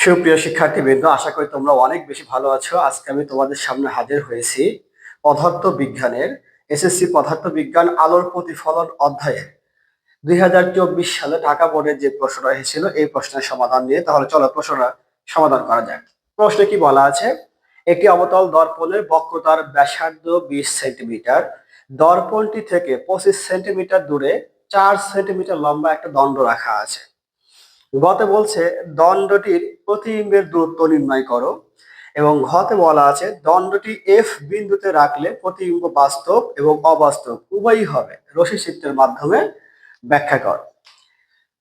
সুপ্রিয় শিক্ষার্থীবৃন্দ, আশা করি তোমরা অনেক বেশি ভালো আছো। আজকে আমি তোমাদের সামনে হাজির হয়েছি পদার্থ বিজ্ঞানের এসএসসি পদার্থ বিজ্ঞান আলোর প্রতিফলন অধ্যায়ে 2024 সালে ঢাকা বোর্ডের যে প্রশ্নটা এসেছিল এই প্রশ্নের সমাধান নিয়ে। তাহলে চলো প্রশ্নটা সমাধান করা যাক। প্রশ্নে কি বলা আছে? একটি অবতল দর্পণের বক্রতার ব্যাসার্ধ 20 সেন্টিমিটার, দর্পণটি থেকে 25 সেন্টিমিটার দূরে 4 সেন্টিমিটার লম্বা একটা দণ্ড রাখা আছে। গতে বলছে দণ্ডটির প্রতিবিম্বের দূরত্ব নির্ণয় করো, এবং ঘতে বলা আছে দণ্ডটি এফ বিন্দুতে রাখলে প্রতিবিম্ব বাস্তব এবং অবাস্তব উভয়ই হবে, রশ্মি চিত্রের মাধ্যমে ব্যাখ্যা কর।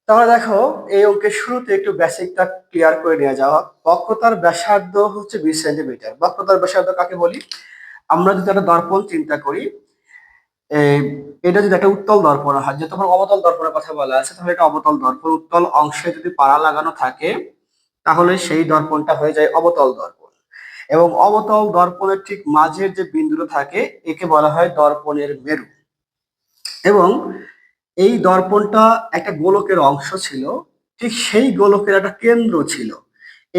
তাহলে দেখো, এই অঙ্কের শুরুতে একটু বেসিকটা ক্লিয়ার করে নিয়ে যাওয়া। বক্রতার ব্যাসার্ধ হচ্ছে 20 সেন্টিমিটার। বক্রতার ব্যাসার্ধ কাকে বলি? আমরা যদি একটা দর্পণ চিন্তা করি, এটা যদি একটা উত্তল দর্পণ হয়, যে তোমার অবতল দর্পণের কথা বলা আছে, তাহলে এটা অবতল দর্পণ। উত্তল অংশে যদি পাড়া লাগানো থাকে তাহলে সেই দর্পণটা হয়ে যায় অবতল দর্পণ। এবং অবতল দর্পণের ঠিক মাঝের যে বিন্দুটা থাকে একে বলা হয় দর্পণের মেরু। এবং এই দর্পণটা একটা গোলকের অংশ ছিল, ঠিক সেই গোলকের একটা কেন্দ্র ছিল।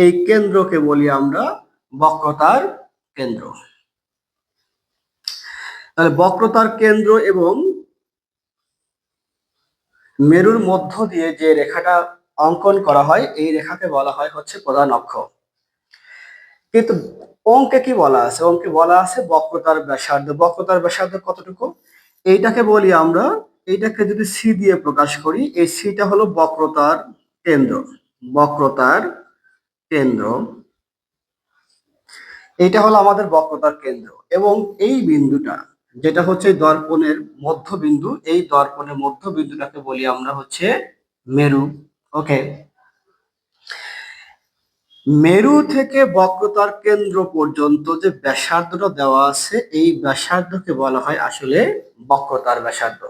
এই কেন্দ্রকে বলি আমরা বক্রতার কেন্দ্র। তাহলে বক্রতার কেন্দ্র এবং মেরুর মধ্য দিয়ে যে রেখাটা অঙ্কন করা হয় এই রেখাকে বলা হয় হচ্ছে প্রধান অক্ষ। কিন্তু অঙ্কে কি বলা আছে? অঙ্কে বলা আছে বক্রতার ব্যাসার্ধ। বক্রতার ব্যাসার্ধ কতটুকু? এইটাকে বলি আমরা, এইটাকে যদি সি দিয়ে প্রকাশ করি, এই সিটা হলো বক্রতার কেন্দ্র। বক্রতার কেন্দ্র, এইটা হলো আমাদের বক্রতার কেন্দ্র। এবং এই বিন্দুটা যেটা হচ্ছে দর্পণের মধ্যবিন্দু, এই দর্পণের মধ্যবিন্দুটাকে বলি আমরা হচ্ছে মেরু। ওকে, মেরু থেকে বক্রতার কেন্দ্র পর্যন্ত যে ব্যাসার্ধটা দেওয়া আছে এই ব্যাসার্ধকে বলা হয় আসলে বক্রতার ব্যাসার্ধ।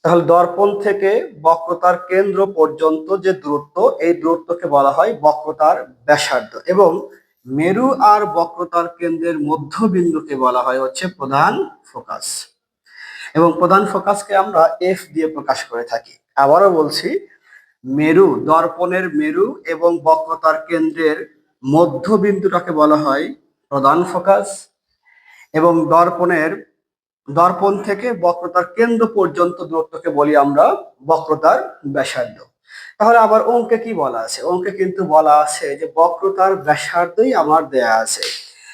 তাহলে দর্পণ থেকে বক্রতার কেন্দ্র পর্যন্ত যে দূরত্ব, এই দূরত্বকে বলা হয় বক্রতার ব্যাসার্ধ। এবং মেরু আর বক্রতার কেন্দ্রের মধ্যবিন্দুকে বলা হয় হচ্ছে প্রধান ফোকাস। এবং প্রধান ফোকাসকে আমরা এফ দিয়ে প্রকাশ করে থাকি। আবারও বলছি, মেরু, দর্পণের মেরু এবং বক্রতার কেন্দ্রের মধ্যবিন্দুটাকে বলা হয় প্রধান ফোকাস। এবং দর্পণ থেকে বক্রতার কেন্দ্র পর্যন্ত দূরত্বকে বলি আমরা বক্রতার ব্যাসার্ধ। তাহলে আবার অঙ্কে কি বলা আছে? অঙ্কে কিন্তু বলা আছে যে বক্রতার ব্যাসার্ধই আমার দেয়া আছে।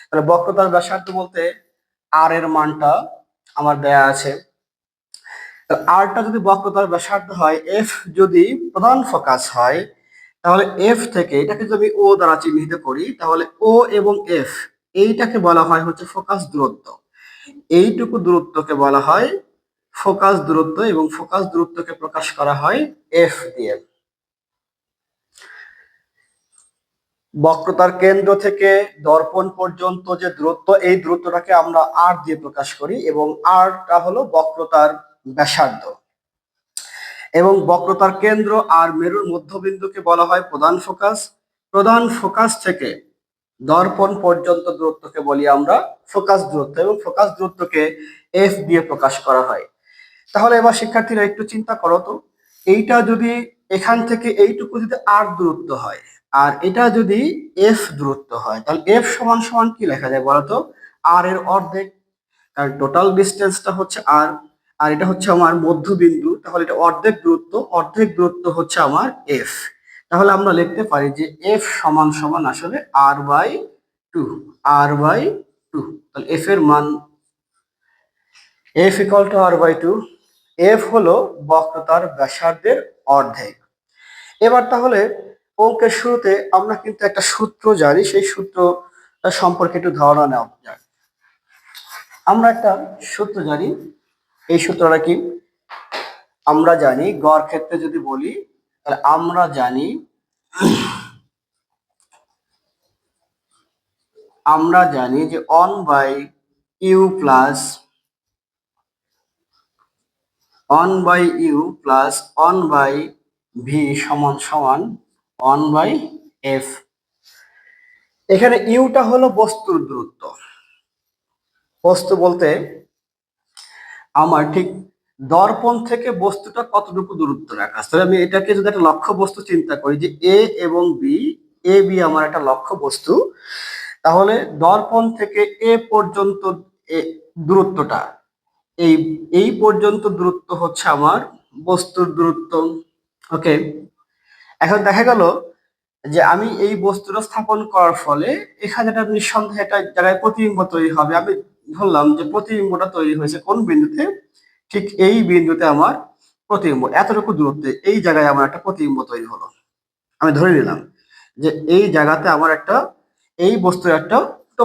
তাহলে বক্রতার ব্যাসার্ধ বলতে আর এর মানটা আমার দেয়া আছে। আরটা যদি বক্রতার ব্যাসার্ধ হয়, এফ যদি প্রধান ফোকাস হয়, তাহলে এফ থেকে এটাকে যদি ও দ্বারা চিহ্নিত করি, তাহলে ও এবং এফ এইটাকে বলা হয় হচ্ছে ফোকাস দূরত্ব। এইটুকু দূরত্বকে বলা হয় ফোকাস দূরত্ব, এবং ফোকাস দূরত্বকে প্রকাশ করা হয় এফ দিয়ে। বক্রতার কেন্দ্র থেকে দর্পণ পর্যন্ত যে দূরত্ব, এই দূরত্বটাকে আমরা আর দিয়ে প্রকাশ করি, এবং আরটা হলো বক্রতার ব্যাসার্ধ। এবং বক্রতার কেন্দ্র আর মেরুর মধ্যবিন্দুকে বলা হয় প্রধান ফোকাস। প্রধান ফোকাস থেকে দর্পণ পর্যন্ত দূরত্বকে বলি আমরা ফোকাস দূরত্ব, এবং ফোকাস দূরত্বকে এফ দিয়ে প্রকাশ করা হয়। তাহলে এবার শিক্ষার্থীরা একটু চিন্তা করো তো, এইটা যদি এখান থেকে এইটুকু যদি আর দূরত্ব হয়, আর এটা যদি এফ দূরত্ব হয়, তাহলে এফ সমান সমান কি লেখা যায় বলতো? আর এর অর্ধেক। কারণ টোটাল ডিস্টেন্সটা হচ্ছে আর, আর এটা হচ্ছে আমার মধ্যবিন্দু, তাহলে এটা অর্ধেক দূরত্ব। অর্ধেক দূরত্ব হচ্ছে আমার এফ। তাহলে আমরা লিখতে পারি যে এফ সমান সমান আসলে R by two. R by two. তাহলে এফ এর মান F equal to R by two. F হলো বক্রতার ব্যাসার্ধের অর্ধেক। এবার তাহলে অঙ্কের শুরুতে আমরা কিন্তু একটা সূত্র জানি, সেই সূত্র সম্পর্কে একটু ধারণা নেওয়া যাক। আমরা একটা সূত্র জানি, এই সূত্রটা কি? আমরা জানি গড় ক্ষেত্রে যদি বলি, তাহলে আমরা জানি যে 1 by u plus 1 by u plus 1 by v সমান সমান 1 বাই এফ। এখানে ইউটা হলো বস্তুর দূরত্ব। বস্তু বলতে আমার ঠিক দর্পণ থেকে বস্তুটা কতটুকু দূরত্ব রাখা আছে। তাহলে আমি এটাকে যদি একটা লক্ষ্য বস্তু চিন্তা করি, যে এ এবং বি এ বি আমার একটা লক্ষ্য বস্তু, তাহলে দর্পণ থেকে এ পর্যন্ত দূরত্বটা, এই এই পর্যন্ত দূরত্ব হচ্ছে আমার বস্তুর দূরত্ব। ওকে, এখন দেখা গেল যে আমি এই বস্তুটা স্থাপন করার ফলে এখানে একটা নিঃসন্দেহে একটা জায়গায় প্রতিবিম্ব তৈরি হবে। আমি ধরলাম যে প্রতিবিম্বটা তৈরি হয়েছে কোন বিন্দুতে, ঠিক এই বিন্দুতে আমার প্রতিবিম্ব এতটুকু দূরত্বে এই জায়গায় আমার একটা প্রতিবিম্ব তৈরি হলো। আমি ধরে নিলাম যে এই জায়গাতে আমার একটা এই বস্তুর একটা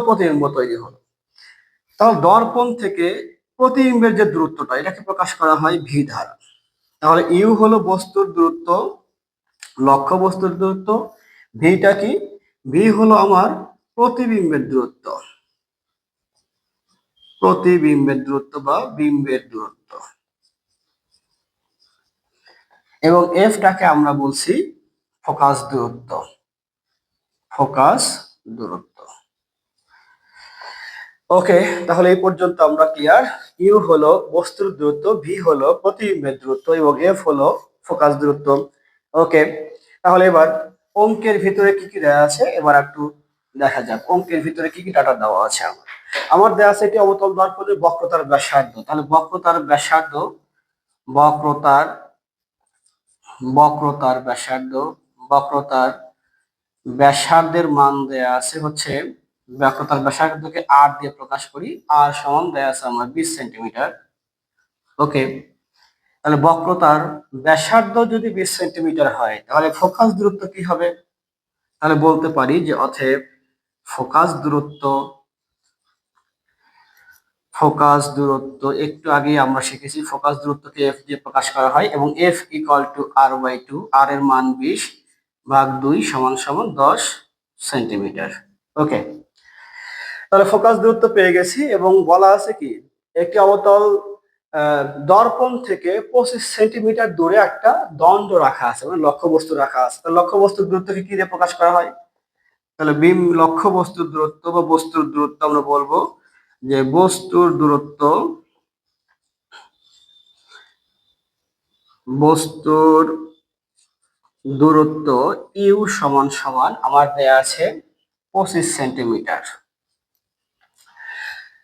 প্রতিবিম্ব তৈরি হলো। তাহলে দর্পণ থেকে প্রতিবিম্বের যে দূরত্বটা এটাকে প্রকাশ করা হয় ভি দ্বারা। তাহলে ইউ হলো বস্তুর দূরত্ব, লক্ষ্য বস্তুর দূরত্ব। ভিটা কি? ভি হলো আমার প্রতিবিম্বের দূরত্ব, প্রতিবিম্বের দূরত্ব বা বিম্বের দূরত্ব। এবং এফটাকে আমরা বলছি ফোকাস দূরত্ব, ফোকাস দূরত্ব। ওকে, তাহলে এই পর্যন্ত আমরা ক্লিয়ার। ইউ হলো বস্তুর দূরত্ব, ভি হলো প্রতিবিম্বের দূরত্ব এবং এফ হলো ফোকাস দূরত্ব। ওকে, তাহলে এবার অঙ্কের ভিতরে কি কি দেওয়া আছে এবার একটু দেখা যাক। অঙ্কের ভিতরে কি কি ডাটা দেওয়া আছে আমার আমার দেওয়া আছে এটি অবতল দর্পণের বক্রতার ব্যাসার্ধ। তাহলে বক্রতার ব্যাসার্ধ, বক্রতার বক্রতার ব্যাসার্ধ, বক্রতার ব্যাসার্ধের মান দেয়া আছে হচ্ছে, বক্রতার ব্যাসার্ধকে আর দিয়ে প্রকাশ করি, আর সমান দেয়া আছে আমার 20 সেন্টিমিটার। ওকে, তাহলে বক্রতার ব্যাসার্ধ যদি 20 সেন্টিমিটার হয় তাহলে ফোকাস দূরত্ব কি হবে? তাহলে বলতে পারি যে অতএব ফোকাস দূরত্ব, ফোকাস দূরত্ব একটু আগে আমরা শিখেছি ফোকাস দূরত্বকে এফ দিয়ে প্রকাশ করা হয় এবং f equal to R by 2, আর এর মান 20 ভাগ 2 সমান সমান 10 সেন্টিমিটার। ওকে, তাহলে ফোকাস দূরত্ব পেয়ে গেছি এবং বলা আছে কি একটি অবতল দর্পণ থেকে 25 সেন্টিমিটার দূরে একটা দণ্ড রাখা আছে, মানে লক্ষ্য বস্তু রাখা আছে। তাহলে লক্ষ্য বস্তুর দূরত্বকে কি দিয়ে প্রকাশ করা হয়? তাহলে লক্ষ্য বস্তুর দূরত্ব বা বস্তুর দূরত্ব আমরা বলবো যে বস্তুর দূরত্ব, বস্তুর দূরত্ব ইউ সমান সমান আমার দেয়া আছে 25 সেন্টিমিটার।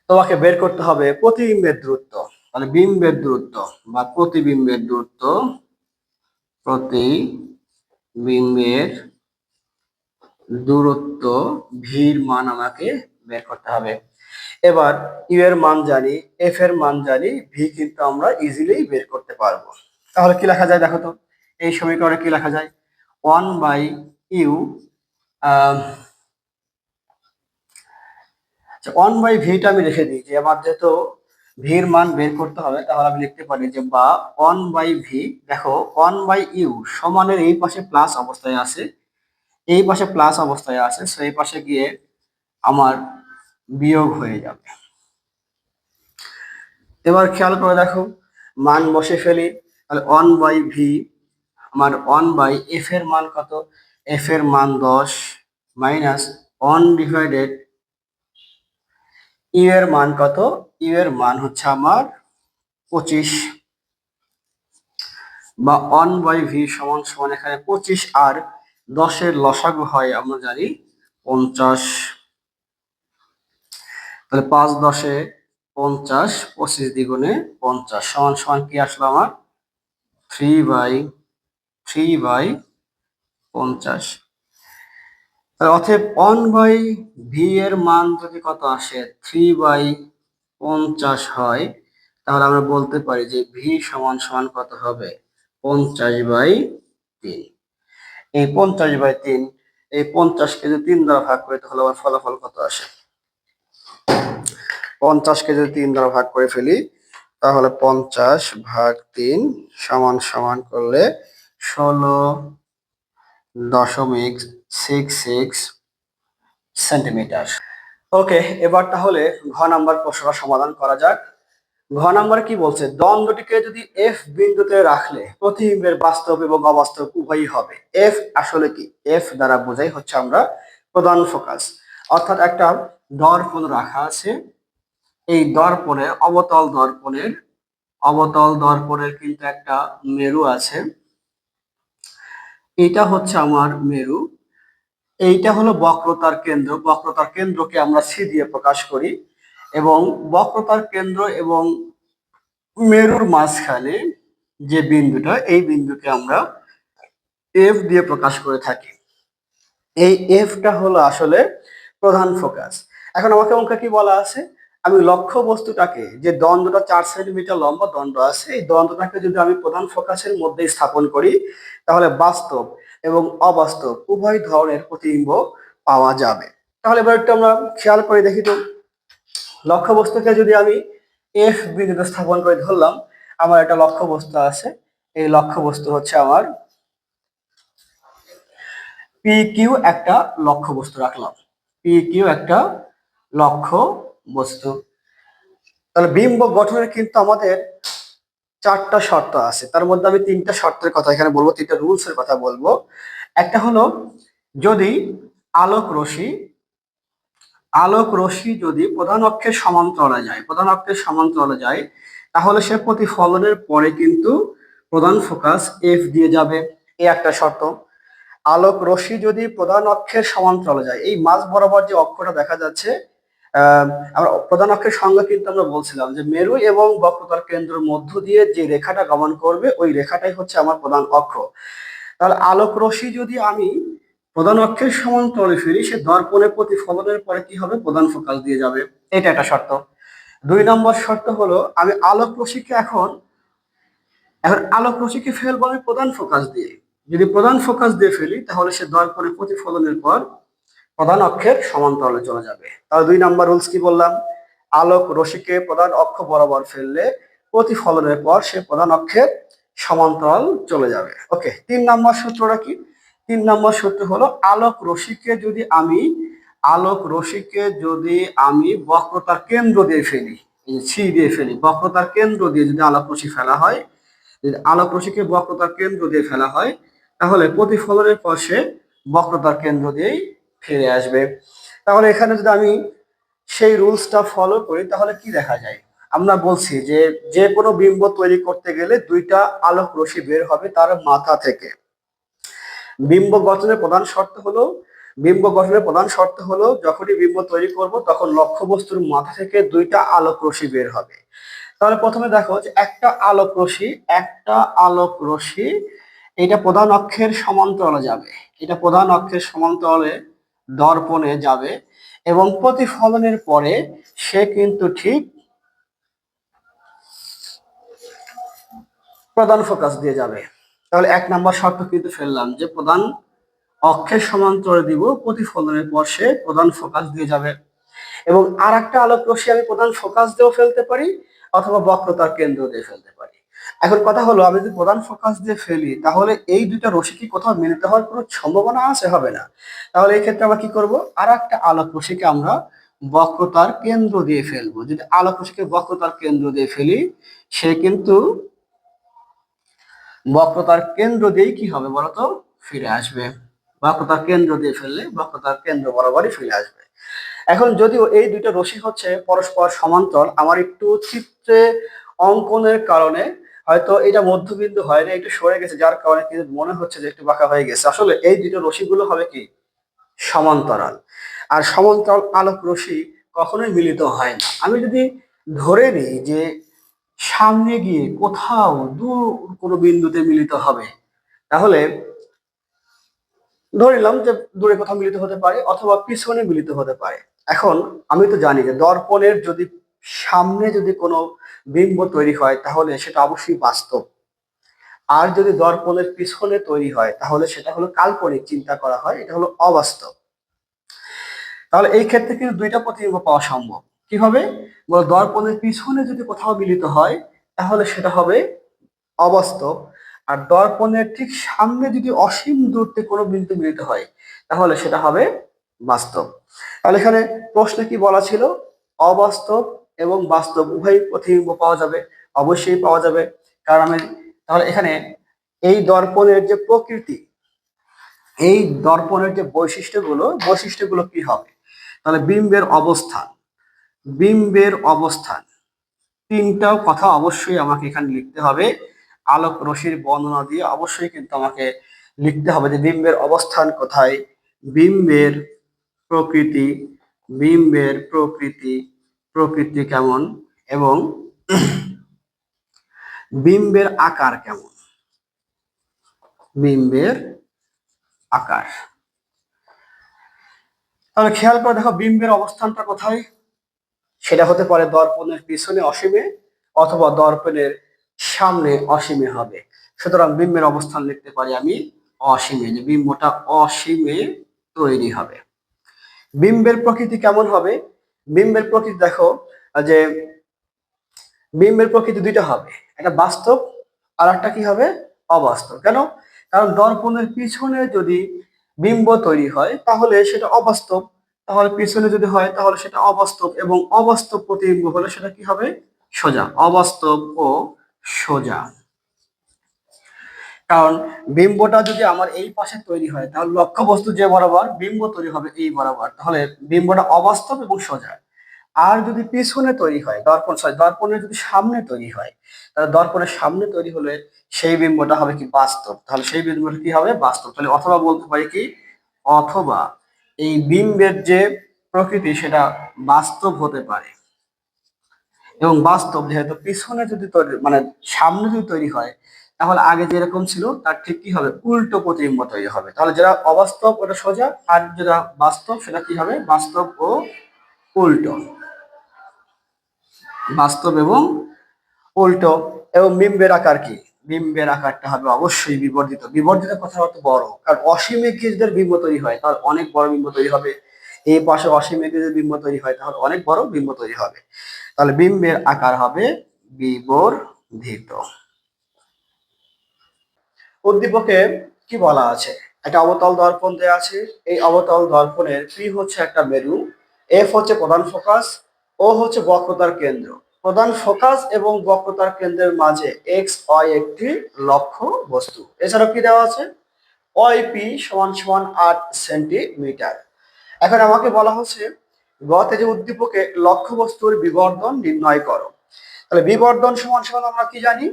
তোমাকে বের করতে হবে প্রতিবিম্বের দূরত্ব। তাহলে বিম্বের দূরত্ব বা প্রতিবিম্বের দূরত্ব, প্রতিবিম্বের দূরত্ব ভির মান আমাকে বের করতে হবে। এবার ইউ এর মান জানি, এফ এর মান জানি, ভি কিন্তু আমরা ইজিলি বের করতে পারবো। তাহলে কি লেখা যায় দেখো তো, এই সমীকরণে কি লেখা যায়? 1 বাই ইউ, 1 বাই ভিটা আমি রেখে দিই যে আমার যেহেতু ভির মান বের করতে হবে, তাহলে আমি লিখতে পারি যে বা 1 বাই ভি। দেখো 1 বাই ইউ সমানের এই পাশে প্লাস অবস্থায় আছে, এই পাশে প্লাস অবস্থায় আছে, সো এই পাশে গিয়ে আমার বিয়োগ হয়ে যাবে। এবার খেয়াল করে দেখো, মান বসে ফেলি। তাহলে 1 বাই ভি আমার 1 বাই এফ এর মান কত? এফ এর মান 10 মাইনাস 1 ডিভাইডেড ইউ এর মান কত? ইউ এর মান হচ্ছে আমার 25, বা 1 বাই ভি সমান সমান এখানে 25 আর 10 এর লসাগু হয় আমরা জানি 50। তাহলে 5 10 50, 25 দ্বিগুণে 50 সমান সমান কি আসলো আমার? 3/50। অতএব 1 বাই ভি এর মান যদি কত আসে 3/50 হয়, তাহলে আমরা বলতে পারি যে ভি সমান সমান কত হবে? 50/3। এই 50/3, এই 50কে যদি 3 দ্বারা ভাগ করি তাহলে আমার ফলাফল কত আসে? 50কে যদি 3 দ্বারা ভাগ করে ফেলি তাহলে 50/3 সমান সমান করলে 16.66 সেন্টিমিটার। ওকে, এবার তাহলে ঘ নাম্বার প্রশ্নটা সমাধান করা যাক। ঘ নাম্বার কি বলছে? দণ্ডটিকে যদি এফ বিন্দুতে রাখলে প্রতিবিম্বের বাস্তব এবং অবাস্তব উভয়ই হবে। এফ আসলে কি? এফ দ্বারা বোঝাই হচ্ছে আমরা প্রধান ফোকাস, অর্থাৎ একটা দর্পণ রাখা আছে, এই দর্পণে অবতল দর্পণের কিন্তু একটা মেরু আছে, এটা হচ্ছে আমার মেরু। এইটা হলো বক্রতার কেন্দ্র। বক্রতার কেন্দ্রকে আমরা সি দিয়ে প্রকাশ করি এবং বক্রতার কেন্দ্র এবং মেরুর মাঝখানে যে বিন্দুটা, এই বিন্দুকে আমরা এফ দিয়ে প্রকাশ করে থাকি। এই এফটা হলো আসলে প্রধান ফোকাস। এখন আমাকে অঙ্কে কি বলা আছে, আমি লক্ষ্য বস্তুটাকে, যে দণ্ডটা 4 সেন্টিমিটার লম্বা দণ্ড আছে, এই দণ্ডটাকে যদি আমি প্রধান ফোকাসের মধ্যে স্থাপন করি তাহলে বাস্তব এবং অবাস্তব উভয় ধরনের প্রতিবিম্ব পাওয়া যাবে। তাহলে এবার একটু আমরা খেয়াল করে দেখি তো, লক্ষ্য বস্তুকে যদি আমি এফ বিন্দুতে স্থাপন করে ধরলাম, আমার একটা লক্ষ্য বস্তু আছে, এই লক্ষ্য বস্তু হচ্ছে আমার পি কিউ একটা লক্ষ্য বস্তু রাখলাম, পি কিউ একটা লক্ষ্য বস্তু। তাহলে বিম্ব গঠনের কিন্তু আমাদের 4টা শর্ত আছে, তার মধ্যে আমি 3টা শর্তের কথা এখানে বলবো, 3টা রুলস এর কথা বলবো। একটা হলো, যদি আলোক রশ্মি যদি প্রধান অক্ষের সমান্তরালে যায়, প্রধান অক্ষের সমান্তরালে যায়, তাহলে সে প্রতিফলনের পরে কিন্তু প্রধান ফোকাস এফ দিয়ে যাবে, এই একটা শর্ত। আলোক রশ্মি যদি প্রধান অক্ষের সমান্তরালে যায়, এই মাঝ বরাবর যে অক্ষটা দেখা যাচ্ছে, আমরা প্রধান অক্ষের সংজ্ঞা কিন্তু আমরা বলছিলাম যে মেরু এবং বক্রতার কেন্দ্রের মধ্য দিয়ে যে রেখাটা গমন করবে ওই রেখাটাই হচ্ছে আমার প্রধান অক্ষ। তাহলে আলোক রশ্মি যদি আমি প্রধান অক্ষের সমান্তরালে ফেলি, সে দর্পণে প্রতিফলনের পরে কি হবে, প্রধান ফোকাস দিয়ে যাবে, এটা একটা শর্ত। 2 নম্বর শর্ত হলো, আমি আলোক রশ্মিকে এখন আলোক রশ্মিকে ফেলবো আমি প্রধান ফোকাস দিয়ে। যদি প্রধান ফোকাস দিয়ে ফেলি তাহলে সে দর্পণে প্রতিফলনের পর প্রধান অক্ষের সমান্তরালে চলে যাবে। তাহলে 2 নম্বর রুলস কি বললাম, আলোক রশ্মিকে প্রধান অক্ষ বরাবর ফেললে প্রতিফলনের পর সে প্রধান অক্ষের সমান্তরাল চলে যাবে। ওকে, 3 নম্বর সূত্রটা কি, 3 নম্বর সূত্র হলো, আলোক রশ্মিকে যদি আমি বক্রতার কেন্দ্র দিয়ে ফেলি, সি দিয়ে ফেলি, বক্রতার কেন্দ্র দিয়ে যদি আলোক রশ্মি ফেলা হয়, যদি আলোক রশ্মিকে বক্রতার কেন্দ্র দিয়ে ফেলা হয়, তাহলে প্রতিফলনের পর সে বক্রতার কেন্দ্র দিয়েই ফিরে আসবে। তাহলে এখানে যদি আমি সেই রুলসটা ফলো করি তাহলে কি দেখা যায়, আমরা বলছি যে যে কোনো বিম্ব তৈরি করতে গেলে 2টা আলোক রশ্মি বের হবে তার মাথা থেকে। বিম্ব গঠনের প্রধান শর্ত হলো, যখনই বিম্ব তৈরি করব তখন লক্ষ্য বস্তুর মাথা থেকে 2টা আলোক রশ্মি বের হবে। তাহলে প্রথমে দেখো যে একটা আলোক রশ্মি এটা প্রধান অক্ষের সমান্তরালে যাবে, এটা প্রধান অক্ষের সমান্তরালে দর্পণে যাবে এবং প্রতিফলনের পরে সে কিন্তু ঠিক প্রধান ফোকাস দিয়ে যাবে। তাহলে 1 নম্বর শর্ত কিন্তু ফেললাম যে প্রধান অক্ষের সমান্তরালে দিব, প্রতিফলনের পর সে প্রধান ফোকাস দিয়ে যাবে। এবং আর একটা আলোক রশ্মি আমি প্রধান ফোকাস দিয়েও ফেলতে পারি অথবা বক্রতার কেন্দ্র দিয়ে ফেলতে পারি। এখন কথা হলো, আমি যদি প্রধান ফোকাস দিয়ে ফেলি তাহলে এই 2টা রশ্মি কি কোথাও মিলিত হওয়ার কোনো সম্ভাবনা আছে, হবে না। তাহলে এই ক্ষেত্রে আমরা কি করব, আর একটা আলোক রশ্মিকে আমরা বক্রতার কেন্দ্র দিয়ে ফেলবো। যদি আলোক রশ্মিকে বক্রতার কেন্দ্র দিয়ে ফেলি, সে কিন্তু বক্রতার কেন্দ্র দিয়েই কি হবে বলতো, ফিরে আসবে। বক্রতার কেন্দ্র দিয়ে ফেললে বক্রতার কেন্দ্র বরাবরই ফিরে আসবে। এখন যদিও এই 2টা রশ্মি হচ্ছে পরস্পর সমান্তরাল, আমার একটু চিত্রে অঙ্কনের কারণে হয়তো এটা মধ্যবিন্দু হয় না, একটু সরে গেছে, যার কারণে কিন্তু মনে হচ্ছে যে একটু বাঁকা হয়ে গেছে। আসলে এই 2টা রশ্মিগুলো হবে কি সমান্তরাল, আর সমান্তরাল আলোক রশ্মি কখনোই মিলিত হয় না। আমি যদি ধরে নিই যে সামনে গিয়ে কোথাও দূর কোনো বিন্দুতে মিলিত হবে, তাহলে ধরে নিলাম যে দূরে কোথাও মিলিত হতে পারে অথবা পিছনে মিলিত হতে পারে। এখন আমি তো জানি যে দর্পণের যদি সামনে যদি কোনো বিম্ব তৈরি হয় তাহলে সেটা অবশ্যই বাস্তব, আর যদি দর্পণের পিছনে তৈরি হয় তাহলে সেটা হলো কাল্পনিক, চিন্তা করা হয়, এটা হলো অবাস্তব। তাহলে এই ক্ষেত্রে কিন্তু 2টা প্রতিবিম্ব পাওয়া সম্ভব। কিভাবে, দর্পণের পিছনে যদি কোথাও মিলিত হয় তাহলে সেটা হবে অবাস্তব, আর দর্পণের ঠিক সামনে যদি অসীম দূরত্বে কোনো বিন্দু মিলিত হয় তাহলে সেটা হবে বাস্তব। তাহলে এখানে প্রশ্নে কি বলা ছিল, অবাস্তব এবং বাস্তব উভয় প্রতিবিম্ব পাওয়া যাবে, অবশ্যই পাওয়া যাবে। কারণ আমি তাহলে এখানে এই দর্পণের যে প্রকৃতি, এই দর্পণের যে বৈশিষ্ট্যগুলো কি হবে, তাহলে বিম্বের অবস্থান 3টা কথা অবশ্যই আমাকে এখানে লিখতে হবে। আলোক রশ্মির বর্ণনা দিয়ে অবশ্যই কিন্তু আমাকে লিখতে হবে যে বিম্বের অবস্থান কোথায়, বিম্বের প্রকৃতি, বিম্বের প্রকৃতি, প্রকৃতি কেমন এবং বিম্বের আকার কেমন, বিম্বের আকার। তাহলে খেয়াল করে দেখো বিম্বের অবস্থানটা কোথায়, সেটা হতে পারে দর্পণের পিছনে অসীমে অথবা দর্পণের সামনে অসীমে হবে। সুতরাং বিম্বের অবস্থান লিখতে পারি আমি অসীমে, যে বিম্বটা অসীমে তৈরি হবে। বিম্বের প্রকৃতি কেমন হবে, বিম্বের প্রকৃতি দেখো যে বিম্বের প্রকৃতি দুইটা হবে, একটা বাস্তব আর একটা কি হবে অবাস্তব। কেন? কারণ দর্পণের পিছনে যদি বিম্ব তৈরি হয় তাহলে সেটা অবাস্তব, তাহলে পিছনে যদি হয় তাহলে সেটা অবাস্তব, এবং অবাস্তব প্রতিবিম্ব হলে সেটা কি হবে সোজা, অবাস্তব ও সোজা। কারণ বিম্বটা যদি আমার এই পাশে তৈরি হয় তাহলে লক্ষ্যবস্তু যে বরাবর বিম্ব তৈরি হবে এই বরাবর, তাহলে বিম্বটা অবাস্তব এবং সোজা। আর যদি পিছনে তৈরি হয় দর্পণের যদি সামনে তৈরি হয়, তাহলে দর্পণের সামনে তৈরি হলে সেই বিম্বটা হবে কি বাস্তব, তাহলে সেই বিম্বটা কি হবে বাস্তব। তাহলে অথবা বলতে পারি কি, অথবা এই বিম্বের যে প্রকৃতি সেটা বাস্তব হতে পারে, এবং বাস্তব যেহেতু পিছনে যদি তৈরি মানে সামনে যদি তৈরি হয় তাহলে আগে যেরকম ছিল তার ঠিক কি হবে উল্টো প্রতিবিম্ব তৈরি হবে। তাহলে যেটা অবাস্তব ওটা সোজা, আর যেটা বাস্তব সেটা কি হবে বাস্তব ও উল্টো, বাস্তব এবং উল্টো। এবং বিম্বের আকার কি, বিম্বের আকারটা হবে অবশ্যই বিবর্ধিত, বিবর্ধিত কথা অর্থ বড়, কারণ অসীমে কি যদি বিম্ব তৈরি হয় তাহলে অনেক বড় বিম্ব তৈরি হবে, এই পাশে অসীমে কি যদি বিম্ব তৈরি হয় তাহলে অনেক বড় বিম্ব তৈরি হবে। তাহলে বিম্বের আকার হবে বিবর্ধিত। উদ্দীপকে কি বলা আছে, একটা অবতল দর্পণ দেওয়া আছে, এই অবতল দর্পণের পি হচ্ছে একটা মেরু, এফ হচ্ছে প্রধান ফোকাস, ও হচ্ছে বক্রতার কেন্দ্র। প্রধান ফোকাস এবং বক্রতার কেন্দ্রের মাঝে এক্স ওয়াই একটি লক্ষ্য বস্তু। এছাড়াও কি দেওয়া আছে, ওয়াই পি সমান সমান 8 সেন্টিমিটার। এখন আমাকে বলা হচ্ছে গতে যে উদ্দীপকে লক্ষ্য বস্তুর বিবর্ধন নির্ণয় করো। তাহলে বিবর্ধন সমান সমান আমরা কি জানি,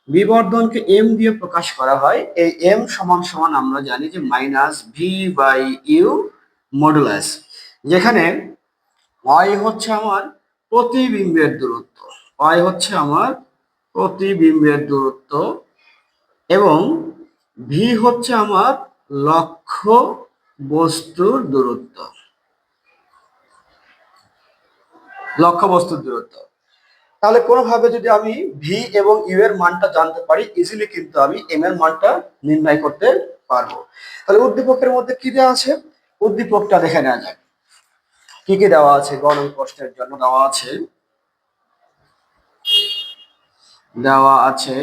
বিবর্ধনকে এম দিয়ে প্রকাশ করা হয়, এই এম সমান সমান আমরা জানি যে minus V by u modulus, যেখানে ওয়াই হচ্ছে আমার প্রতিবিম্বের দূরত্ব, ওয়াই হচ্ছে আমার প্রতিবিম্বের দূরত্ব, এবং ভি হচ্ছে আমার লক্ষ্য বস্তুর দূরত্ব, লক্ষ্য বস্তুর দূরত্ব। তাহলে কোনোভাবে যদি আমি ভি এবং ইউ এর মানটা জানতে পারি ইজিলি কিন্তু আমি এম এর মানটা নির্ণয় করতে পারবো। তাহলে উদ্দীপকের মধ্যে কি দেওয়া আছে, উদ্দীপকটা দেখে নেওয়া যাক কি কি দেওয়া আছে। গণন প্রশ্নের জন্য দেওয়া আছে, দেওয়া আছে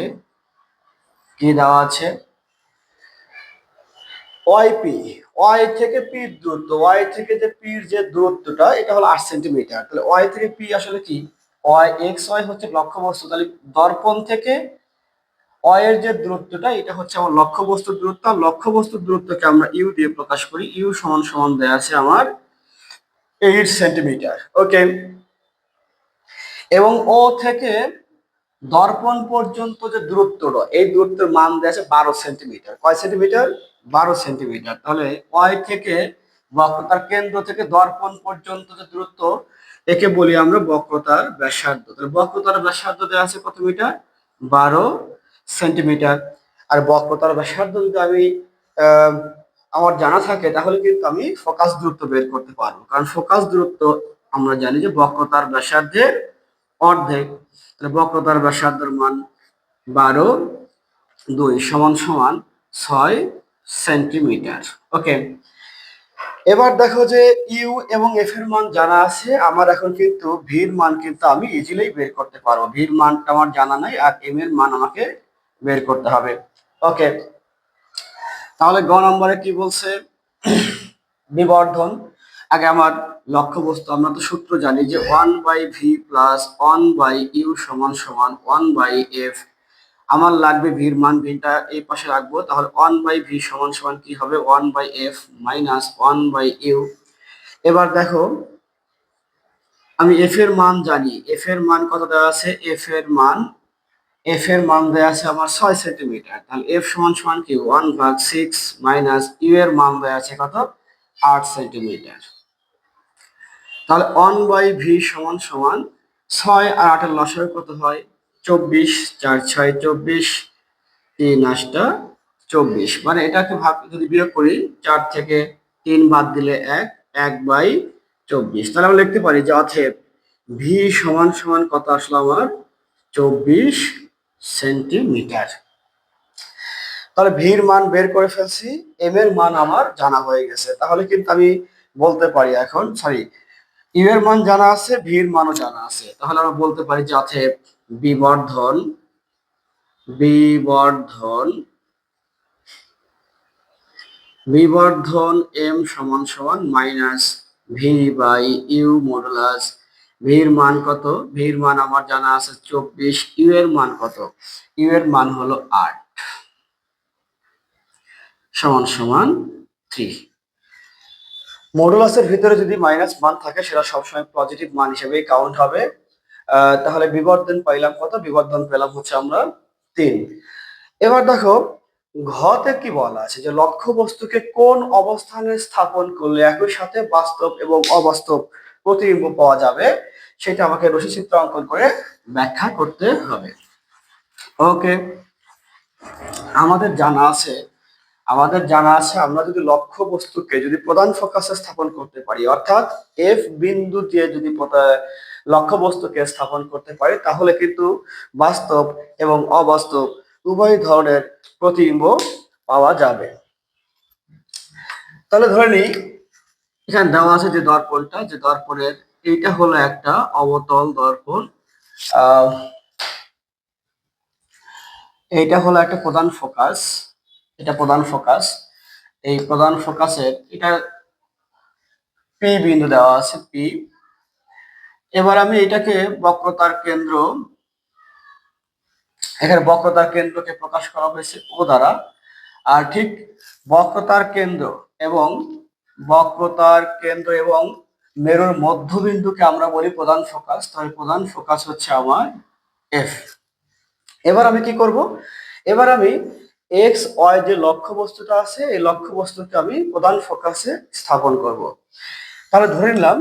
কি দেওয়া আছে, ওয়াইপি, ওয়াই থেকে পি দূরত্ব, ওয়াই থেকে যে পির যে দূরত্বটা এটা হলো 8 সেন্টিমিটার। তাহলে ওয়াই থেকে পি আসলে কি, ওয়াই এক্স ওয়াই হচ্ছে লক্ষ্যবস্তু, তাহলে দর্পণ থেকে ওয়াই এর যে দূরত্বটা এটা হচ্ছে আমার লক্ষ্যবস্তুর দূরত্ব, আর লক্ষ্যবস্তুর দূরত্বকে আমরা ইউ দিয়ে প্রকাশ করি, ইউ সমান সমান দেয়া আছে আমার 8 সেন্টিমিটার। ওকে, এবং ও থেকে দর্পণ পর্যন্ত যে দূরত্বটা এই দূরত্বের মান দেওয়া আছে 12 সেন্টিমিটার। কয় সেন্টিমিটার, 12 সেন্টিমিটার। তাহলে ওয়াই থেকে বক্রতার কেন্দ্র থেকে দর্পণ পর্যন্ত যে দূরত্ব একে বলি আমরা বক্রতার ব্যাসার্ধ। তাহলে বক্রতার ব্যাসার্ধ দেওয়া আছে কত মিটার, 12 সেন্টিমিটার। আর বক্রতার ব্যাসার্ধ যদি আমি আমার জানা থাকে তাহলে কিন্তু আমি ফোকাস দূরত্ব বের করতে পারবো, কারণ ফোকাস দূরত্ব আমরা জানি যে বক্রতার ব্যাসার্ধের অর্ধেক। তাহলে বক্রতার ব্যাসার্ধের মান 12 সমান সমান 6 সেন্টিমিটার। ওকে, এবার দেখো যে ইউ এবং এফ এর মান জানা আছে আমার, এখন কিন্তু ভির মান কিন্তু আমি ইজিলি বের করতে পারবো, ভির মানটা আমার জানা নাই আর এম এর মান আমাকে বের করতে হবে। ওকে, তাহলে গ নম্বরে কি বলছে, বিবর্ধন। আগে আমার লক্ষ্যবস্তু, আমরা তো সূত্র জানি যে 1/v প্লাস 1/u সমান সমান 1/f। আমার লাগবে ভির মান, ভিটা এই পাশে রাখবো, তাহলে 1/v সমান সমান কি হবে 1/f মাইনাস 1/u। এবার দেখো আমি এফ এর মান জানি, এফ এর মান কত দেওয়া আছে, এফ এর মান দেওয়া আছে আমার 6 সেন্টিমিটার। তাহলে এফ সমান সমান কি 1/6 মাইনাস ইউ এর মান দেওয়া আছে কত 8 সেন্টিমিটার। তাহলে 1/v সমান সমান 6 আর 8 এর লসাগু কত হয়? 24। 4 6 24, 3 8 24। মানে এটাকে ভাগ যদি বিয়োগ করি, 4 থেকে 3 বাদ দিলে 1, 1/24। তাহলে আমরা লিখতে পারি যে অতএব ভি সমান সমান কত আসলো আমার? 24 সেন্টিমিটার। তাহলে ভির মান বের করে ফেলছি, এম এর মান আমার জানা হয়ে গেছে। তাহলে কিন্তু আমি বলতে পারি এখন, সরি, ইউ এর মান জানা আছে, ভির মানও জানা আছে। তাহলে আমরা বলতে পারি যে অতএব বিবর্ধন বিবর্ধন বিবর্ধন এম সমান সমান minus V by u modulus ভির মান কত? ভির মান আমার জানা আছে 24। ইউ এর মান কত? ইউ এর মান হলো 8 সমান সমান 3। মডুলাসের ভিতরে যদি মাইনাস মান থাকে সেটা সবসময় পজিটিভ মান হিসেবেই কাউন্ট হবে। তাহলে বিবর্ধন পাইলাম কত? বিবর্ধন পেলাম হচ্ছে আমরা 3। এবার দেখো ঘতে কি বলা আছে যে লক্ষ্য বস্তুকে কোন অবস্থানে স্থাপন করলে একই সাথে বাস্তব এবং অবাস্তব প্রতিবিম্ব পাওয়া যাবে, সেটা আমাকে রশ্মিচিত্র অঙ্কন করে ব্যাখ্যা করতে হবে। ওকে, আমাদের জানা আছে আমরা যদি লক্ষ্য বস্তুকে যদি প্রধান ফোকাসে স্থাপন করতে পারি, অর্থাৎ এফ বিন্দু দিয়ে যদি লক্ষ্য বস্তুকে স্থাপন করতে পারি, তাহলে কিন্তু বাস্তব এবং অবাস্তব উভয় ধরনের প্রতিবিম্ব পাওয়া যাবে। তাহলে ধরে নিই এখানে দেওয়া আছে যে দর্পণটা, যে দর্পণের এইটা হলো একটা অবতল দর্পণ, এইটা হলো একটা প্রধান ফোকাস, এটা প্রধান ফোকাস। এই প্রধান ফোকাসের এটা পি বিন্দু দেওয়া আছে, পি। এবার আমি এটাকে বক্রতার কেন্দ্র, এখানে বক্রতার কেন্দ্রকে প্রকাশ করা হয়েছে ও দ্বারা। আর ঠিক বক্রতার কেন্দ্র এবং মেরুর মধ্যবিন্দুকে আমরা বলি প্রধান ফোকাস। তাহলে প্রধান ফোকাস হচ্ছে আমার এফ। এবার আমি কি করব? এবার আমি এক্স ওয়াই যে লক্ষ্য বস্তুটা আছে, এই লক্ষ্য বস্তুকে আমি প্রধান ফোকাসে স্থাপন করব। তাহলে ধরে নিলাম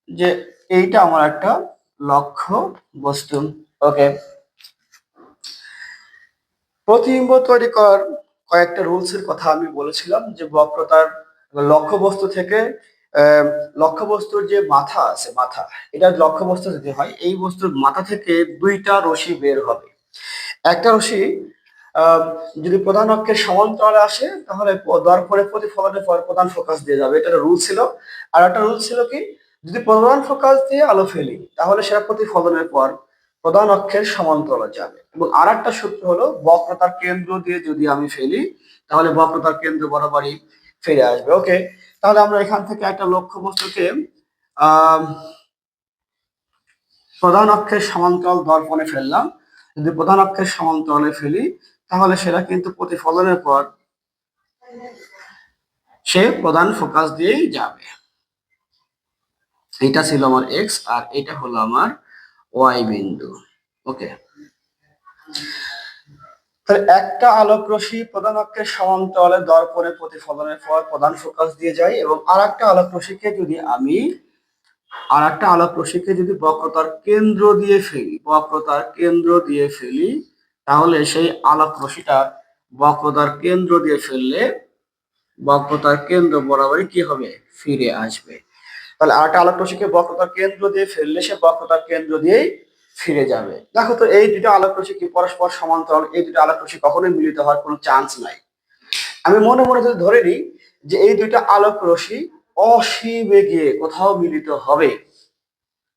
যে এইটা আমার একটা লক্ষ্য বস্তু। ওকে, প্রতিবিম্ব তৈরি করার কয়েকটা রুলস এর কথা আমি বলেছিলাম, যে বক্রতার লক্ষ্য বস্তু থেকে লক্ষ্য বস্তুর যে মাথা আছে, মাথা, এটা লক্ষ্য বস্তু যদি হয়, এই বস্তুর মাথা থেকে দুইটা রশ্মি বের হবে। একটা রশ্মি যদি প্রধান অক্ষের সমান্তরালে আসে, তাহলে দর্পণে প্রতিফলনের পর প্রধান ফোকাস দিয়ে যাবে, এটা রুল ছিল। আর একটা রুল ছিল কি, যদি প্রধান ফোকাস দিয়ে আলো ফেলি, তাহলে সেটা প্রতিফলনের পর প্রধান অক্ষের সমান্তরালে যাবে। এবং আর একটা সূত্র হলো, বক্রতার কেন্দ্র দিয়ে যদি আমি ফেলি, তাহলে বক্রতার কেন্দ্র বরাবরই ফিরে আসবে। ওকে, তাহলে আমরা এখান থেকে একটা লক্ষ্য বস্তুকে প্রধান অক্ষের সমান্তরাল দর্পণে ফেললাম। যদি প্রধান অক্ষের সমান্তরালে ফেলি, তাহলে সেটা কিন্তু প্রতিফলনের পর সে প্রধান ফোকাস দিয়েই যাবে। এটা ছিল আমার এক্স, আর এটা হলো আমার ওয়াই বিন্দু। ওকে, তাহলে একটা আলোক রশ্মি প্রধান অক্ষের সমান্তরালে দর্পণে প্রতিফলনের পর প্রধান ফোকাস দিয়ে যায়, এবং আর একটা আলোক রশ্মিকে যদি বক্রতার কেন্দ্র দিয়ে ফেলি, তাহলে সেই আলোক রশ্মিটা বক্রতার কেন্দ্র দিয়ে ফেললে বক্রতার কেন্দ্র বরাবরই কি হবে? ফিরে আসবে। তাহলে আরেকটা আলোক রশ্মিকে বক্রতার কেন্দ্র দিয়ে ফেললে সে বক্রতার কেন্দ্র দিয়েই ফিরে যাবে। দেখো তো, এই দুটো আলোক রশ্মি কি পরস্পর সমান্তরাল? এই দুটো আলোক রশ্মি কখনোই মিলিত হওয়ার কোনো চান্স নাই। আমি মনে মনে যদি ধরে নিই যে এই দুইটা আলোক রশ্মি অসীমে কোথাও মিলিত হবে,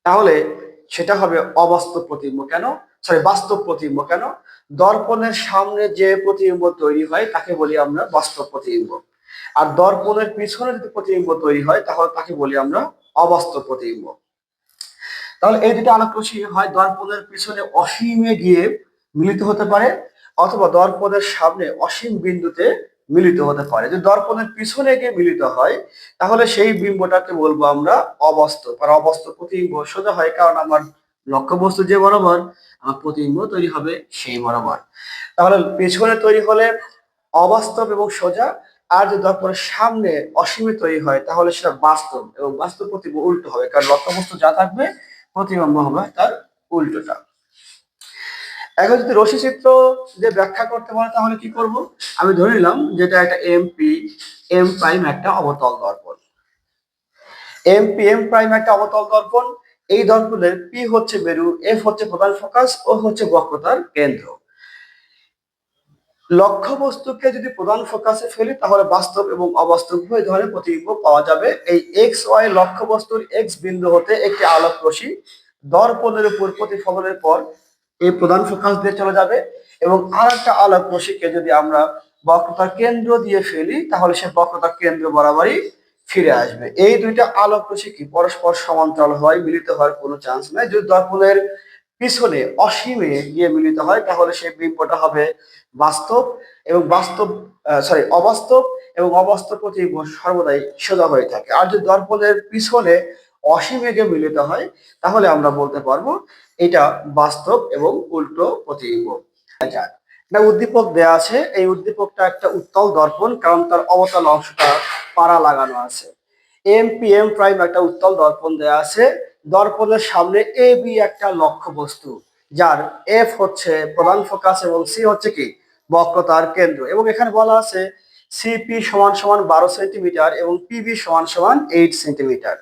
তাহলে সেটা হবে অবাস্তব প্রতিবিম্ব। কেন? সরি, বাস্তব প্রতিবিম্ব। কেন? দর্পণের সামনে যে প্রতিবিম্ব তৈরি হয় তাকে বলি আমরা বাস্তব প্রতিবিম্ব, আর দর্পণের পিছনে যদি প্রতিবিম্ব তৈরি হয় তাহলে তাকে বলি আমরা অবাস্তব প্রতিবিম্ব। তাহলে এই দুটো আলোক রশ্মি হয় দর্পণের পিছনে অসীমে গিয়ে মিলিত হতে পারে, অথবা দর্পণের সামনে অসীম বিন্দুতে মিলিত হতে পারে। যদি দর্পণের পিছনে গিয়ে মিলিত হয়, তাহলে সেই বিম্বটাকে বলবো আমরা অবাস্তব। আর অবাস্তব প্রতিবিম্ব সোজা হয়, কারণ আমার লক্ষ্যবস্তু যে বরাবর, আমার প্রতিবিম্ব তৈরি হবে সেই বরাবর। তাহলে পেছনে তৈরি হলে অবাস্তব এবং সোজা, আর যদি দর্পণের সামনে অসীমে তৈরি হয় তাহলে সেটা বাস্তব, এবং বাস্তব প্রতিবিম্ব উল্টো হবে, কারণ লক্ষ্যবস্তু যা থাকবে প্রতিবিম্ব হবে তার উল্টোটা। এখন যদি রশ্মি চিত্র দিয়ে ব্যাখ্যা করতে বলে তাহলে কি করব? আমি ধরে নিলাম যেটা একটা এম প্রাইম একটা অবতল দর্পণ। এম প্রাইম একটা অবতল দর্পণ। এই দর্পণের পি হচ্ছে মেরু, এফ হচ্ছে প্রধান ফোকাস, ও হচ্ছে বক্রতার কেন্দ্র। লক্ষ্যবস্তুকে যদি প্রধান ফোকাসে ফেলি তাহলে বাস্তব এবং অবাস্তব উভয় ধরনের প্রতিবিম্ব পাওয়া যাবে। এই এক্স ওয়াই লক্ষ্যবস্তুর এক্স বিন্দু হতে একটি আলোক রশ্মি দর্পণের উপর প্রতিফলনের পর এই প্রধান ফোকাস দিয়ে চলে যাবে, এবং আর একটা আলোক রশ্মিকে যদি আমরা বক্রতার কেন্দ্র দিয়ে ফেলি তাহলে সে বক্রতার কেন্দ্র বরাবরই ফিরে আসবে। এই দুইটা আলোক রশ্মি কি পরস্পর সমান্তরাল হয়, মিলিত হওয়ার কোনো চান্স নাই। যদি দর্পণের পিছনে অসীমে গিয়ে মিলিত হয় তাহলে সেই বিম্বটা হবে বাস্তব, এবং অবাস্তব, এবং অবাস্তব প্রতিবিম্ব সর্বদাই সোজা হয়ে থাকে। আর যদি দর্পণের পিছনে অসীমে গিয়ে মিলিত হয় তাহলে আমরা বলতে পারবো এটা বাস্তব এবং উল্টো প্রতিবিম্ব। একটা উদ্দীপক দেয়া আছে, এই উদ্দীপকটা একটা উত্তল দর্পণ, কারণ তার অবতল অংশটা পাড়া লাগানো আছে। এম প্রাইম একটা উত্তল দর্পণ দেয়া আছে। দর্পণের সামনে এ বি একটা লক্ষ্য বস্তু, যার এফ হচ্ছে প্রধান ফোকাস এবং সি হচ্ছে কি বক্রতার কেন্দ্র, এবং এখানে বলা আছে সিপি সমান সমান 12 সেন্টিমিটার এবং পিবি সমান সমান 8 সেন্টিমিটার।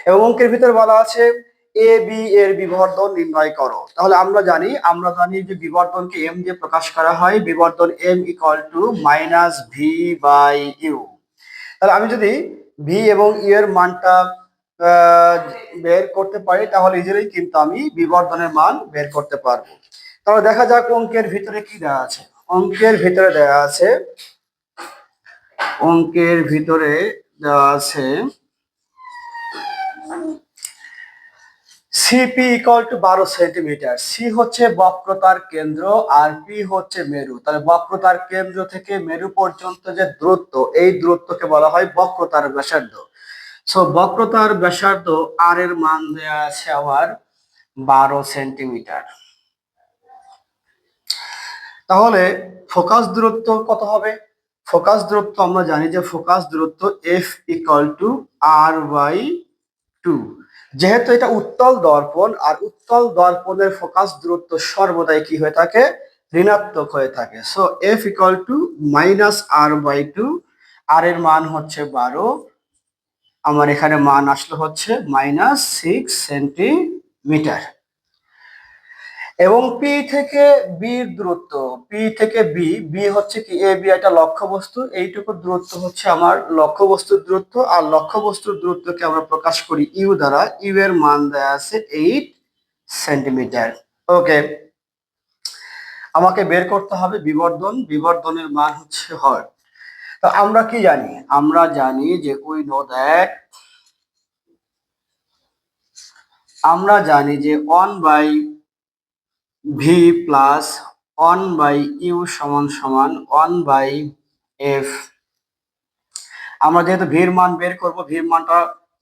এবং অঙ্কের ভিতরে বলা আছে এ বি এর বিবর্ধন নির্ণয় করো। তাহলে আমরা জানি যে বিবর্ধনকে এম দিয়ে প্রকাশ করা হয়। বিবর্ধন M equal to minus V by U. তাহলে আমি যদি ভি এবং ইউ এর মানটা বের করতে পারি তাহলে ইজিলি কিন্তু আমি বিবর্ধনের মান বের করতে পারবো। তাহলে দেখা যাক অঙ্কের ভিতরে কি দেওয়া আছে। অঙ্কের ভিতরে দেওয়া আছে CP equal to 12 centimetre. C হচ্ছে বক্রতার কেন্দ্র আর পি হচ্ছে মেরু। তাহলে বক্রতার কেন্দ্র থেকে মেরু পর্যন্ত যে দূরত্ব, এই দূরত্বকে বলা হয় বক্রতার ব্যাসার্ধ। সো বক্রতার ব্যাসার্ধ আর এর মান দেয়া আছে আমার 12 সেন্টিমিটার। তাহলে ফোকাস দূরত্ব কত হবে? ফোকাস দূরত্ব আমরা জানি যে ফোকাস দূরত্ব f equal to R by 2। যেহেতু এটা উত্তল দর্পণ, আর উত্তল দর্পণের ফোকাস দূরত্ব সর্বদাই কি হয়ে থাকে? ঋণাত্মক হয়ে থাকে। So f equal to minus r by 2। আর এর মান হচ্ছে 12, আমার এখানে মান আসলো হচ্ছে -6 সেন্টিমিটার। এবং পি থেকে বির দূরত্ব, পি থেকে বি হচ্ছে কি এ বি একটা লক্ষ্যবস্তু, এইটুকু দূরত্ব হচ্ছে আমার লক্ষ্যবস্তুর দূরত্ব, আর লক্ষ্যবস্তুর দূরত্বকে আমরা প্রকাশ করি ইউ দ্বারা। ইউ এর মান দেয়া আছে 8 সেন্টিমিটার। ওকে, আমাকে বের করতে হবে বিবর্ধনের মান হচ্ছে হয়। তো আমরা কি জানি? আমরা জানি যে আমরা জানি যে 1 by v plus 1 by u সমান সমান 1 বাই এফ। আমরা যেহেতু ভির মান বের করব, ভির মানটা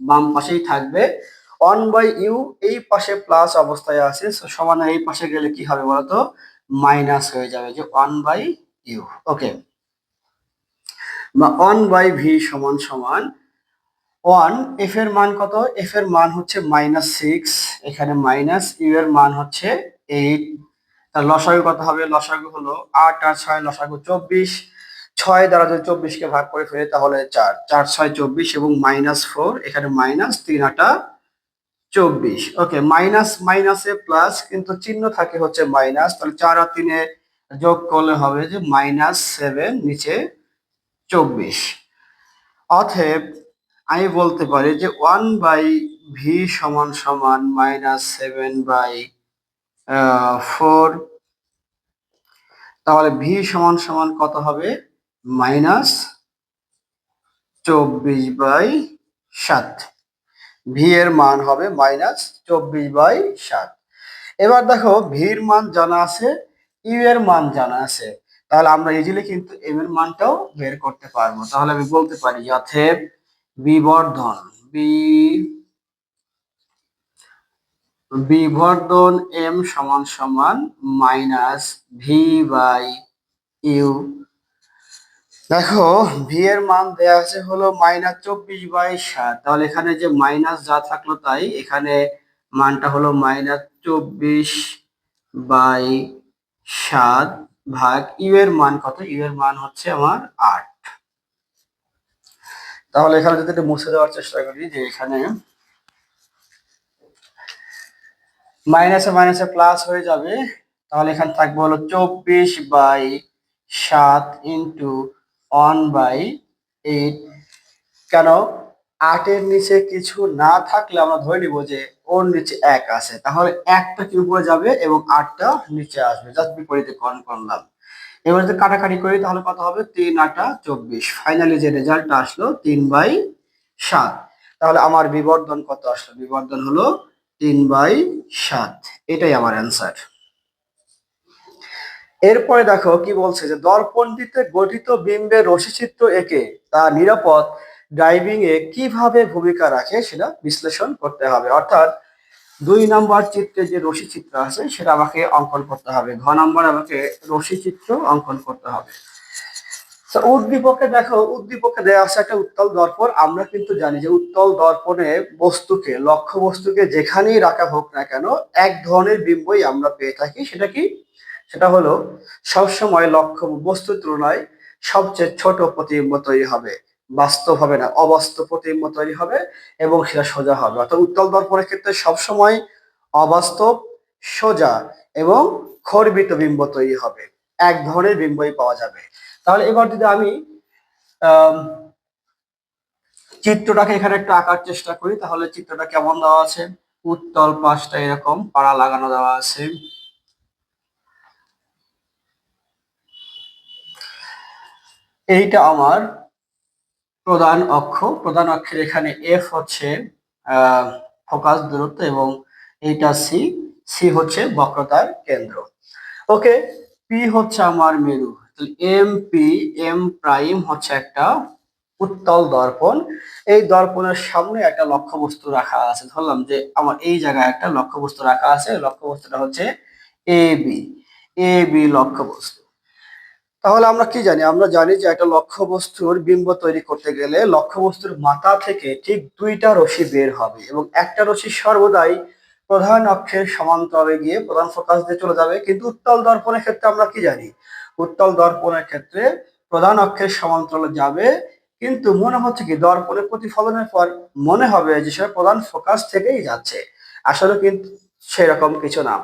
বাম পাশেই থাকবে। 1 বাই ইউ এই পাশে প্লাস অবস্থায় আছে, সমান এই পাশে গেলে কি হবে বলতো? মাইনাস হয়ে যাবে, যে 1 বাই ইউ। ওকে, বা 1 বাই ভি সমান সমান 1। এফ এর মান কত? এফ এর মান হচ্ছে -6, এখানে মাইনাস, ইউ এর মান হচ্ছে 8। তার লসাগু কত হবে? লসাগু হলো 8 আর 6, লসাগু 24। 6 দ্বারা যদি 24 কে ভাগ করে ফেলি তাহলে 4, 4 6 24, এবং -4, এখানে -3 8 24। ওকে, মাইনাস মাইনাসে প্লাস, কিন্তু চিহ্ন থাকে হচ্ছে মাইনাস, তাহলে 4 আর 3 এ যোগ করলে হবে যে -7 নিচে 24। অতএব আমি বলতে পারি যে 1 বাই ভি সমান সমান -7 বাই 4। তাহলে ভি সমান সমান কত হবে? -24/7। ভি এর মান হবে -24/7। এবার দেখো ভির মান জানা আছে, ইউ এর মান জানা আছে, তাহলে আমরা ইজিলি কিন্তু এম এর মানটাও বের করতে পারবো। তাহলে আমি বলতে পারি অতএব বিবর্ধন বিবর্ধন এম সমান সমান -ভি বাই ইউ দেখো, ভি এর মান দেয়া আছে হলো -24/7। তাহলে এখানে যে মাইনাস যা থাকলো তাই, এখানে মানটা হলো -24/7 ভাগ ইউ এর মান কত? ইউ এর মান হচ্ছে আমার 8। তাহলে এখানে যদি একটু মুছে দেওয়ার চেষ্টা করি, যে এখানে মাইনাসে মাইনাসে প্লাস হয়ে যাবে। তাহলে এখানে থাকবে হলো 24/7 ইন্টু 1/8। কেন? 8-এর নিচে কিছু না থাকলে আমরা ধরে নিব যে ওর নিচে 1 আছে, তাহলে 1টা কি উপরে যাবে এবং 8টা নিচে আসবে, জাস্ট বিপরীতকরণ করলাম। এবার যদি কাটাকাটি করি তাহলে কত হবে? 3 8 24। ফাইনালি যে রেজাল্ট আসলো 3/7। তাহলে আমার বিবর্ধন কত আসলো? বিবর্ধন হলো 3/7। এটাই আমার অ্যান্সার। এরপরে দেখো কি বলছে, যে দর্পণটিতে গঠিত বিম্বের রশ্মিচিত্র এঁকে তা নিরাপদ ড্রাইভিং এ কিভাবে ভূমিকা রাখে সেটা বিশ্লেষণ করতে হবে। অর্থাৎ 2 নম্বর চিত্রে যে রশ্মি চিত্র আছে সেটা আমাকে অঙ্কন করতে হবে। ঘ নম্বর আমাকে রশ্মি চিত্র অঙ্কন করতে হবে। তো উদ্দীপকে দেখো, উদ্দীপকে দেওয়া আছে একটা উত্তল দর্পণ। আমরা কিন্তু জানি যে উত্তল দর্পণে বস্তুকে, লক্ষ্য বস্তুকে যেখানেই রাখা হোক না কেন, এক ধরনের বিম্বই আমরা পেয়ে থাকি। সেটা কি? সেটা হলো সবসময় লক্ষ্য বস্তুর তুলনায় সবচেয়ে ছোট প্রতিবিম্ব তৈরি হবে, বাস্তব হবে না, অবাস্তব প্রতিবিম্ব তৈরি হবে এবং সেটা সোজা হবে। অর্থাৎ উত্তল দর্পণের ক্ষেত্রে সবসময় অবাস্তব, সোজা এবং খর্বিত বিম্ব তৈরি হবে, এক ধরনের বিম্বই পাওয়া যাবে। তাহলে এবার যদি আমি আহ চিত্রটাকে এখানে একটু আঁকার চেষ্টা করি, তাহলে চিত্রটা কেমন দেওয়া আছে? উত্তল পাশটা এরকম পাড়া লাগানো দেওয়া আছে। এইটা আমার প্রধান অক্ষ। প্রধান অক্ষের এখানে এফ হচ্ছে ফোকাস দূরত্ব এবং এইটা সি। সি হচ্ছে বক্রতার কেন্দ্র। ওকে, পি হচ্ছে আমার মেরু। এম পি, এম প্রাইম হচ্ছে একটা উত্তল দর্পণ। এই দর্পণের সামনে একটা লক্ষ্যবস্তু রাখা আছে। ধরলাম যে আমার এই জায়গায় একটা লক্ষ্যবস্তু রাখা আছে, লক্ষ্যবস্তুটা হচ্ছে এ বি। এ বি লক্ষ্যবস্তু। তাহলে আমরা কি জানি? আমরা জানি যে একটা লক্ষ্যবস্তুর বিম্ব তৈরি করতে গেলে লক্ষ্যবস্তুর মাথা থেকে ঠিক 2টা রশ্মি বের হবে এবং একটা রশ্মি সর্বদাই প্রধান অক্ষের সমান্তরালে গিয়ে প্রধান ফোকাস দিয়ে চলে যাবে। কিন্তু উত্তল দর্পণের ক্ষেত্রে আমরা কি জানি? উত্তল দর্পণের ক্ষেত্রে প্রধান অক্ষের সমান্তরালে যাবে, কিন্তু মনে হচ্ছে কি দর্পণের প্রতিফলনের পর মনে হবে যে সেটা প্রধান ফোকাস থেকেই যাচ্ছে। আসলে কিন্তু সেরকম কিছু না।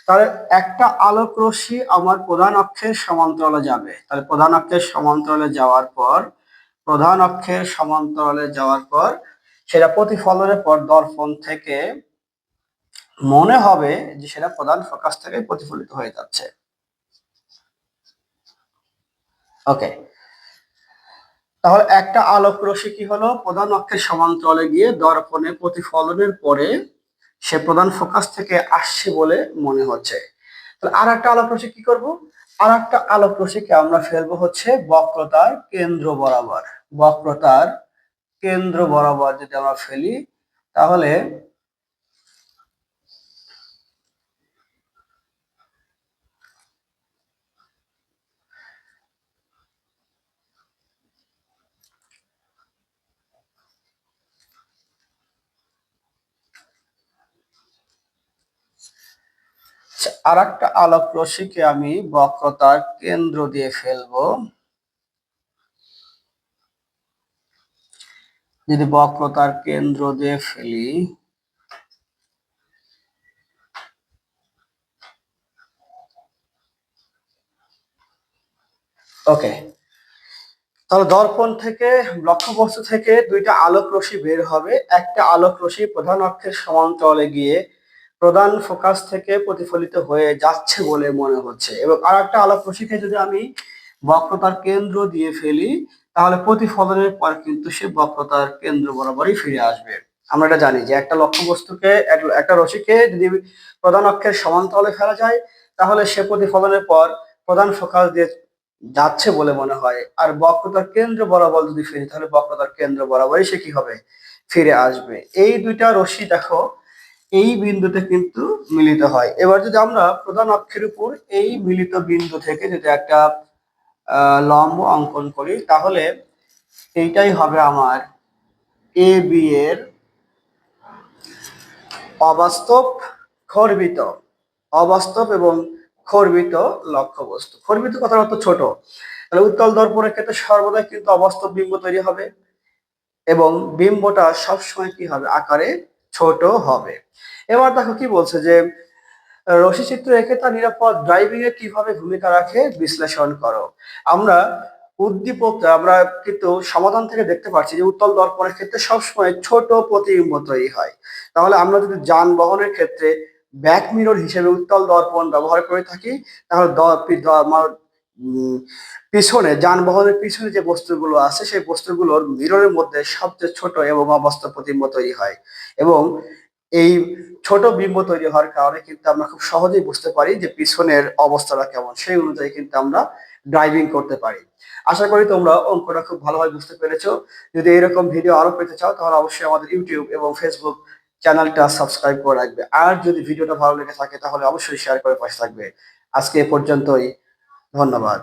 তাহলে একটা আলোক রশ্মি আমার প্রধান অক্ষের সমান্তরালে যাবে। তাহলে প্রধান অক্ষের সমান্তরালে যাওয়ার পর, প্রধান অক্ষের সমান্তরালে যাওয়ার পর সেটা প্রতিফলনের পর দর্পণ থেকে মনে হবে যে সেটা প্রধান ফোকাস থেকে প্রতিফলিত হয়ে যাচ্ছে। ওকে, তাহলে একটা আলোক রশ্মি কি হলো? প্রধান অক্ষের সমান্তরালে গিয়ে দর্পণে প্রতিফলনের পরে সে প্রধান ফোকাস থেকে আসছে বলে মনে হচ্ছে। তাহলে আর একটা আলোক রশ্মি কি করব? আর একটা আলোক রশ্মিকে আমরা ফেলবো হচ্ছে বক্রতার কেন্দ্র বরাবর। বক্রতার কেন্দ্র বরাবর যদি আমরা ফেলি, তাহলে আর একটা আলোক রশ্মিকে আমি বক্রতার কেন্দ্র দিয়ে ফেলবো। যদি বক্রতার কেন্দ্র দিয়ে ফেলি, ওকে, তাহলে দর্পণ থেকে, লক্ষ্যবস্তু থেকে 2টা আলোক রশ্মি বের হবে। একটা আলোক রশ্মি প্রধান অক্ষের সমান্তরালে গিয়ে প্রধান ফোকাস থেকে প্রতিফলিত হয়ে যাচ্ছে বলে মনে হচ্ছে, এবং আর একটা আলোক রশ্মিকে যদি আমি বক্রতার কেন্দ্র দিয়ে ফেলি, তাহলে প্রতিফলনের পর কিন্তু সে বক্রতার কেন্দ্র বরাবরই ফিরে আসবে। আমরা এটা জানি যে একটা লক্ষ্যবস্তুকে, একটা রশ্মিকে যদি প্রধান অক্ষের সমান্তরালে ফেলা যায়, তাহলে সে প্রতিফলনের পর প্রধান ফোকাস দিয়ে যাচ্ছে বলে মনে হয়। আর বক্রতার কেন্দ্র বরাবর যদি ফিরি, তাহলে বক্রতার কেন্দ্র বরাবরই সে কি হবে? ফিরে আসবে। এই 2টা রশ্মি দেখো এই বিন্দুতে কিন্তু মিলিত হয়। এবার যদি আমরা প্রধান অক্ষের উপর এই মিলিত বিন্দু থেকে যদি একটা লম্ব অঙ্কন করি, তাহলে এইটাই হবে আমার এ বি এর অবাস্তব খর্বিত, অবাস্তব এবং খর্বিত লক্ষ্যবস্তু। খর্বিত কথার অর্থ ছোট, তাহলে উত্তল দর্পণের ক্ষেত্রে সর্বদা কিন্তু অবাস্তব বিম্ব তৈরি হবে এবং বিম্বটা সবসময় কি হবে, আকারে ছোট হবে। এবার দেখো কি বলছে যে রশি চিত্র এঁকে তার নিরাপদ ড্রাইভিং এ কিভাবে ভূমিকা রাখে বিশ্লেষণ করো। আমরা আমরা কিন্তু সমাধান থেকে দেখতে পাচ্ছি যে উত্তল দর্পণের ক্ষেত্রে সবসময় ছোট প্রতিবিম্ব তৈরি হয়। তাহলে আমরা যদি যানবাহনের ক্ষেত্রে ব্যাক মিরর হিসেবে উত্তল দর্পণ ব্যবহার করে থাকি, তাহলে আমার পিছনে যানবাহনের পিছনে যে বস্তুগুলো আছে সেই বস্তুগুলোর মিররের মধ্যে সবচেয়ে ছোট এবং অবাস্তব প্রতিবিম্ব তৈরি হয়। এবং এই ছোট বিম্ব তৈরি হওয়ার কারণে কিন্তু আমরা খুব সহজেই বুঝতে পারি যে পিছনের অবস্থাটা কেমন, সেই অনুযায়ী কিন্তু আমরা ড্রাইভিং করতে পারি। আশা করি তোমরা অঙ্কটা খুব ভালোভাবে বুঝতে পেরেছো। যদি এরকম ভিডিও আরো পেতে চাও তাহলে অবশ্যই আমাদের ইউটিউব এবং ফেসবুক চ্যানেলটা সাবস্ক্রাইব করে রাখবে। আর যদি ভিডিওটা ভালো লেগে থাকে তাহলে অবশ্যই শেয়ার করে পাশে থাকবে। আজকে এ পর্যন্তই, ধন্যবাদ।